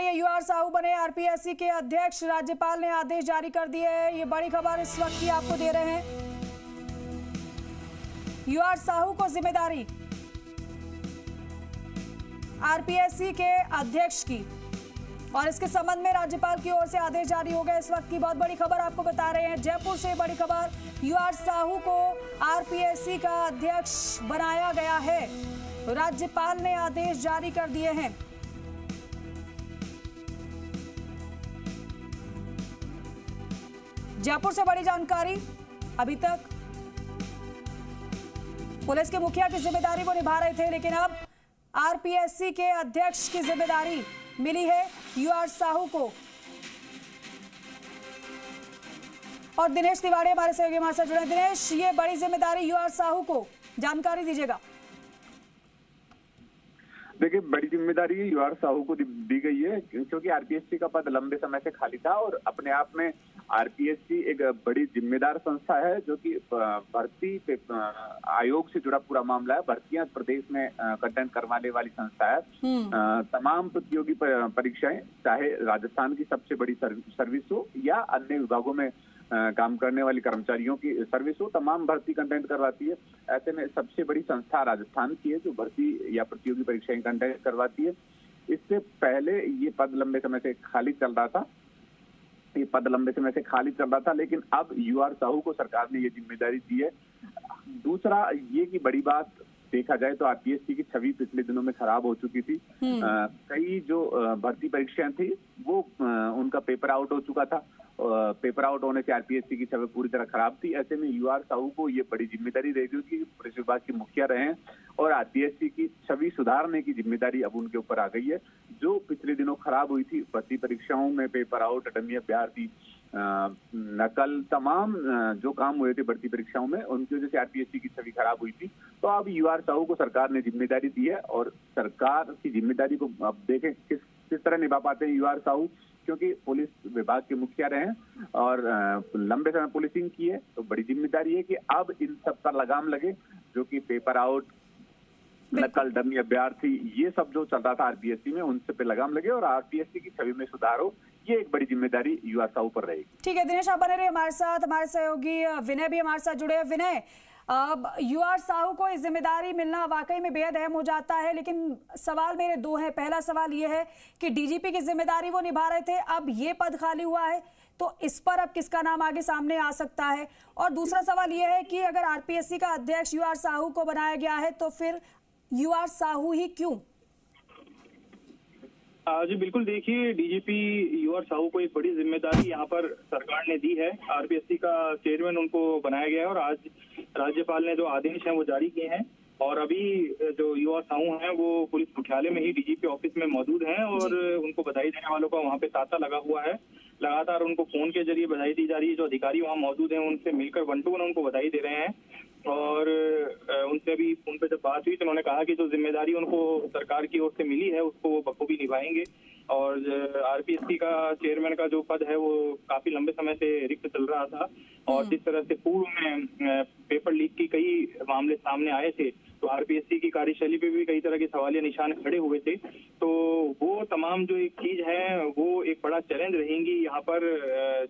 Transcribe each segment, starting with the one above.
रही है, यूआर साहू बने आरपीएससी के अध्यक्ष। राज्यपाल ने आदेश जारी कर दिए हैं। ये बड़ी खबर इस वक्त की आपको दे रहे हैं। यूआर साहू को जिम्मेदारी आरपीएससी के अध्यक्ष की, और इसके संबंध में राज्यपाल की ओर से आदेश जारी हो गया। इस वक्त की बहुत बड़ी खबर आपको बता रहे हैं। जयपुर से बड़ी खबर, यूआर साहू को आरपीएससी का अध्यक्ष बनाया गया है। राज्यपाल ने आदेश जारी कर दिए हैं। जयपुर से बड़ी जानकारी। अभी तक पुलिस के मुखिया की जिम्मेदारी वो निभा रहे थे, लेकिन अब आरपीएससी के अध्यक्ष की जिम्मेदारी मिली है यूआर साहू को। और दिनेश तिवारी हमारे सहयोगी हमारे साथ जुड़े। दिनेश, ये बड़ी जिम्मेदारी यूआर साहू को, जानकारी दीजिएगा। देखिए, बड़ी जिम्मेदारी यूआर साहू को दी गई है, क्योंकि आरपीएससी का पद लंबे समय से खाली था और अपने आप में आरपीएससी एक बड़ी जिम्मेदार संस्था है, जो कि भर्ती आयोग से जुड़ा पूरा मामला है। भर्तियां प्रदेश में कंडक्ट करवाने वाली संस्था है। तमाम प्रतियोगी परीक्षाएं, चाहे राजस्थान की सबसे बड़ी सर्विस हो या अन्य विभागों में काम करने वाली कर्मचारियों की सर्विस हो, तमाम भर्ती कंडक्ट करवाती है। ऐसे में सबसे बड़ी संस्था राजस्थान की है, जो भर्ती या प्रतियोगी परीक्षाएं कंडक्ट करवाती है। इससे पहले ये पद लंबे समय से खाली चल रहा था, लेकिन अब यूआर साहू को सरकार ने ये जिम्मेदारी दी है। दूसरा ये की बड़ी बात देखा जाए तो आरपीएससी की छवि पिछले दिनों में खराब हो चुकी थी। कई जो भर्ती परीक्षाएं थी वो उनका पेपर आउट हो चुका था। पेपर आउट होने से आरपीएससी की छवि पूरी तरह खराब थी। ऐसे में यूआर साहू को ये बड़ी जिम्मेदारी रहेगी कि पुलिस विभाग के मुखिया रहे और आरपीएससी की छवि सुधारने की जिम्मेदारी अब उनके ऊपर आ गई है। जो पिछले दिनों खराब हुई थी भर्ती परीक्षाओं में, पेपर आउट, डमी अभ्यर्थी, नकल, तमाम जो काम हुए थे भर्ती परीक्षाओं में, उनकी वजह से आरपीएससी की छवि खराब हुई थी। तो अब यूआर साहू को सरकार ने जिम्मेदारी दी है और सरकार की जिम्मेदारी को अब देखें किस तरह निभा पाते हैं यूआर साहू, क्योंकि पुलिस विभाग के मुखिया रहे और लंबे समय पुलिसिंग की है। तो बड़ी जिम्मेदारी है कि अब इन सब पर लगाम लगे, जो कि पेपर आउट, नकल, डमी अभ्यर्थी, ये सब जो चल रहा था आरपीएससी में, उनसे पे लगाम लगे और आरपीएससी की छवि में सुधार हो। ये एक बड़ी जिम्मेदारी यूआर साहू पर रहेगी। ठीक है दिनेश, आप बने रहे हमारे साथ। हमारे सहयोगी विनय भी हमारे साथ जुड़े हैं। विनय, अब यूआर साहू को इस जिम्मेदारी मिलना वाकई में बेहद अहम हो जाता है, लेकिन सवाल मेरे दो हैं। पहला सवाल ये है कि डीजीपी की जिम्मेदारी वो निभा रहे थे, अब ये पद खाली हुआ है, तो इस पर अब किसका नाम आगे सामने आ सकता है? और दूसरा सवाल ये है कि अगर आरपीएससी का अध्यक्ष यूआर साहू को बनाया गया है, तो फिर यूआर साहू ही क्यों? जी बिल्कुल, देखिए, डीजीपी यूआर साहू को एक बड़ी जिम्मेदारी यहाँ पर सरकार ने दी है। आरपीएससी का चेयरमैन उनको बनाया गया है और आज राज्यपाल ने जो आदेश हैं वो जारी किए हैं। और अभी जो यूआर साहू हैं वो पुलिस मुख्यालय में ही डीजीपी ऑफिस में मौजूद हैं और उनको बधाई देने वालों का वहाँ पे तांता लगा हुआ है। लगातार उनको फोन के जरिए बधाई दी जा रही है। जो अधिकारी वहाँ मौजूद हैं उनसे मिलकर वन टू वन उनको बधाई दे रहे हैं। और उनसे अभी फोन पे जब बात हुई तो उन्होंने कहा कि जो जिम्मेदारी उनको सरकार की ओर से मिली है उसको वो बखूबी निभाएंगे। और आरपीएससी का चेयरमैन का जो पद है वो काफी लंबे समय से रिक्त चल रहा था और जिस तरह से पूर्व में पेपर लीक की कई मामले सामने आए थे, तो आरपीएससी की कार्यशैली पे भी कई तरह के सवालिया निशान खड़े हुए थे। तो वो तमाम जो एक चीज है वो एक बड़ा चैलेंज रहेंगी यहाँ पर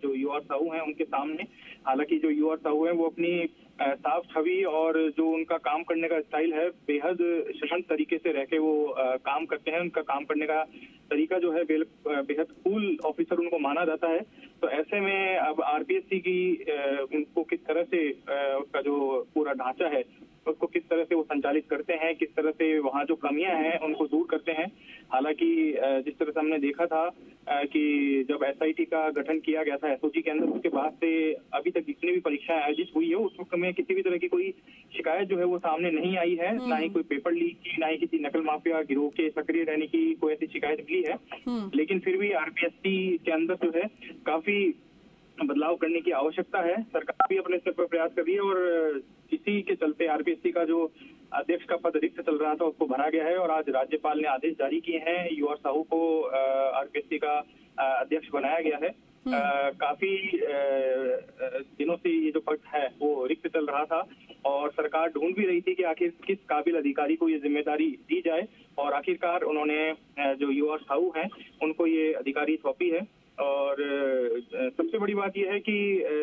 जो यूआर साहू हैं उनके सामने। हालांकि जो यूआर साहू हैं वो अपनी साफ छवि और जो उनका काम करने का स्टाइल है, बेहद शांत तरीके से रह के वो काम करते हैं। उनका काम करने का तरीका जो है बेहद कूल ऑफिसर उनको माना जाता है। तो ऐसे में अब आरपीएससी की उनको किस तरह से उसका जो पूरा ढांचा है उसको किस तरह से वो संचालित करते हैं, किस तरह से वहाँ जो कमियां हैं उनको दूर करते हैं। हालांकि जिस तरह से हमने देखा था कि जब एसआईटी का गठन किया गया था एसओजी के अंदर, उसके बाद से अभी तक जितनी भी परीक्षाएं आयोजित हुई है उस वक्त में किसी भी तरह की कोई शिकायत जो है वो सामने नहीं आई है। ना ही कोई पेपर लीक की, ना ही किसी नकल माफिया गिरोह के सक्रिय रहने की कोई ऐसी शिकायत मिली है। लेकिन फिर भी आरपीएससी के अंदर जो है काफी बदलाव करने की आवश्यकता है। सरकार भी अपने स्तर पर प्रयास कर रही है और इसी के चलते आरपीएससी का जो अध्यक्ष का पद रिक्त चल रहा था उसको भरा गया है और आज राज्यपाल ने आदेश जारी किए हैं। यूआर साहू को आरपीएससी का अध्यक्ष बनाया गया है। काफी दिनों से ये जो पद है वो रिक्त चल रहा था और सरकार ढूंढ भी रही थी कि आखिर किस काबिल अधिकारी को ये जिम्मेदारी दी जाए, और आखिरकार उन्होंने जो यूआर साहू हैं उनको ये अधिकारी सौंपी है। और सबसे बड़ी बात यह है कि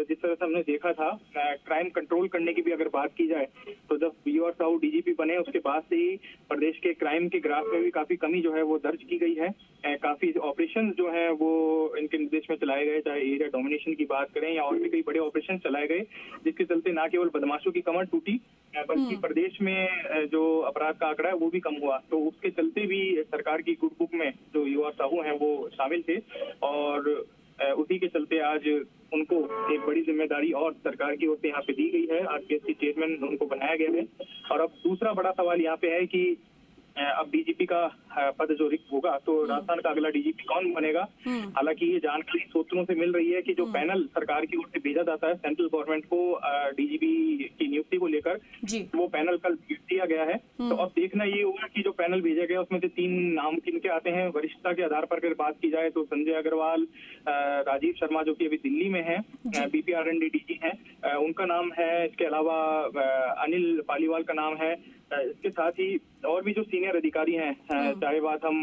जिस तरह से हमने देखा था, क्राइम कंट्रोल करने की भी अगर बात की जाए तो जब यूआर साहू डीजीपी बने उसके बाद से ही प्रदेश के क्राइम के ग्राफ में भी काफी कमी जो है वो दर्ज की गई है। काफी ऑपरेशन जो है वो इनके निर्देश में चलाए गए, चाहे एरिया डोमिनेशन की बात करें या और भी कई बड़े ऑपरेशन चलाए गए, जिसके चलते न केवल बदमाशों की कमर टूटी बल्कि प्रदेश में जो अपराध का आंकड़ा है वो भी कम हुआ। तो उसके चलते भी सरकार की गुड बुक में जो यूआर साहू हैं वो शामिल थे, और उसी के चलते आज उनको एक बड़ी जिम्मेदारी और सरकार की ओर से यहाँ पे दी गई है। आरपीएससी चेयरमैन उनको बनाया गया है। और अब दूसरा बड़ा सवाल यहाँ पे है कि अब डीजीपी का पद जो रिक्त होगा तो राजस्थान का अगला डीजीपी कौन बनेगा। हालांकि ये जानकारी सूत्रों से मिल रही है कि जो पैनल सरकार की ओर से भेजा जाता है सेंट्रल गवर्नमेंट को डीजीपी की नियुक्ति को लेकर, वो पैनल कल भेज दिया गया है। तो अब देखना ये होगा कि जो पैनल भेजा गया उसमें से 3 नाम किनके आते हैं। वरिष्ठता के आधार पर अगर बात की जाए तो संजय अग्रवाल, राजीव शर्मा जो कि अभी दिल्ली में है, बीपीआरएनडी डीजी हैं, उनका नाम है। इसके अलावा अनिल पालीवाल का नाम है। इसके साथ ही और भी जो सीनियर अधिकारी हैं, चाहे बात हम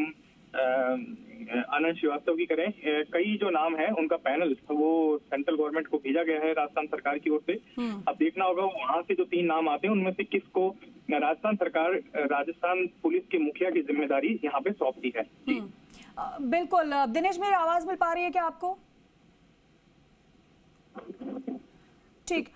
आनंद श्रीवास्तव की करें, कई जो नाम है उनका पैनल वो सेंट्रल गवर्नमेंट को भेजा गया है राजस्थान सरकार की ओर से। अब देखना होगा वहां से जो 3 नाम आते हैं उनमें से किसको राजस्थान सरकार राजस्थान पुलिस के मुखिया की जिम्मेदारी यहाँ पे सौंपती है। बिल्कुल। दिनेश, मेरी आवाज मिल पा रही है क्या आपको? ठीक।